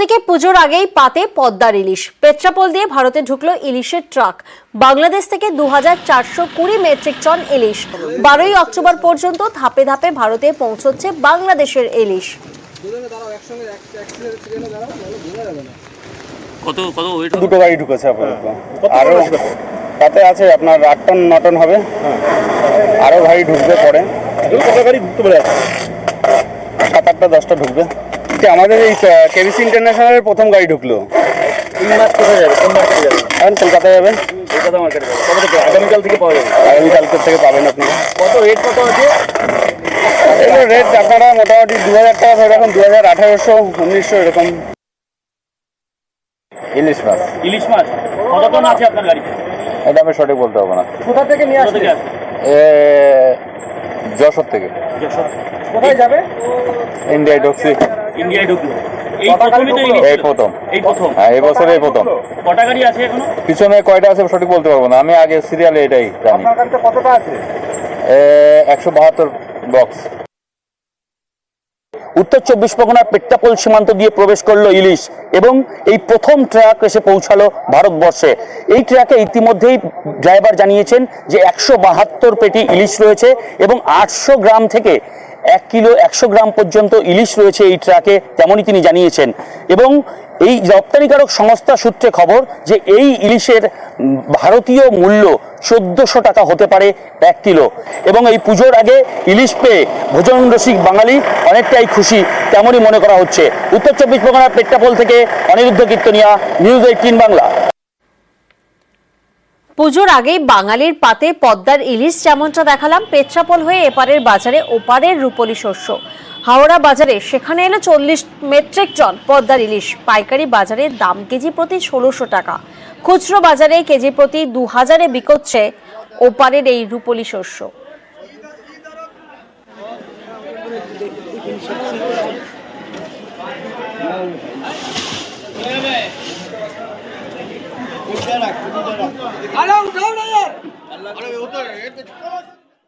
অন্যদিকে পুজোর আগেই পাতে পদ্মার ইলিশ। পেট্রাপোল দিয়ে ভারতে ঢুকলো ইলিশের ট্রাক। বাংলাদেশ থেকে 2420 মেট্রিক টন ইলিশ 12ই অক্টোবর পর্যন্ত ধাপে ধাপে ভারতে পৌঁছচ্ছে বাংলাদেশের ইলিশ। দুটো গাড়ি ঢুকেছে আপাতত, আরো তাতে আছে আপনার 8 টন 9 টন হবে, আরো গাড়ি ঢুকবে পরে। গাড়ি ঢুকতে পারে 7-8টা 10টা ঢুকবে। আমাদের এই কেবিসি ইন্টারন্যাশনালের প্রথম গাড়ি ঢুকলো। কোথায় যাবে? কোন মার্কেটে যাবে? এখন কলকাতায় যাবে। কলকাতা মার্কেটে যাবে। কবে থেকে? আগামীকাল থেকে পাওয়া যাবে। আগামীকালকে থেকে পাবেন আপনি। কত রেট কত আছে? এগুলো রেট আপনারা মোটামুটি 2000 টাকা ধরে রাখুন, 2000, 1800, 1900 এরকম। ইলিশ মাছ। ইলিশ মাছ কত টন আছে আপনার গাড়িতে? এটা আমি সঠিক বলতে পারবো না। কোথা থেকে নিয়ে আসছে? যশোর থেকে। কোথায় যাবে? ইন্ডিয়ায় ঢুকছি। ইন্ডিয়ায় ঢুকলো। এই প্রথমই তো ইলিশ? এই প্রথম। হ্যাঁ, এই বছরে এই প্রথম। কটা গাড়ি আছে এখনো? পিছনে কয়টা আছে সঠিক বলতে পারবো না, আমি আগে সিরিয়ালে এটাই জানি। আপনার গাড়িতে কতটা আছে? 172 বক্স। উত্তর 24 পরগনার পেট্রাপোল সীমান্ত দিয়ে প্রবেশ করলো ইলিশ এবং এই প্রথম ট্রাক এসে পৌঁছালো ভারতবর্ষে। এই ট্রাকে ইতিমধ্যেই ড্রাইভার জানিয়েছেন যে 172 পেটি ইলিশ রয়েছে এবং 800 গ্রাম থেকে 1 কিলো 100 গ্রাম পর্যন্ত ইলিশ রয়েছে এই ট্রাকে, তেমনই তিনি জানিয়েছেন। এবং এই রপ্তানিকারক সংস্থা সূত্রে খবর যে এই ইলিশের ভারতীয় মূল্য 1400 টাকা হতে পারে 1 কিলো। এবং এই পুজোর আগে ইলিশ পেয়ে ভোজন রসিক বাঙালি অনেকটাই খুশি, তেমনই মনে করা হচ্ছে। উত্তর 24 পরগনার পেট্রাপোল থেকে অনিরুদ্ধ কীর্তনিয়া, নিউজ 18 বাংলা। পুজোর আগেই বাঙালির পাতে পদ্মার ইলিশ যেমনটা দেখালাম, পেট্রাপোল হয়ে এপারের বাজারে ওপারের রূপলি শস্য। হাওড়া বাজারে সেখানে এলো 40 মেট্রিক টন পদ্মার ইলিশ। পাইকারি বাজারে দাম কেজি প্রতি 1600 টাকা, খুচরো বাজারে কেজি প্রতি 2000-এ বিকোচ্ছে ওপারের এই রূপলি শস্য। अरे उठाओ ना यार। अरे उधर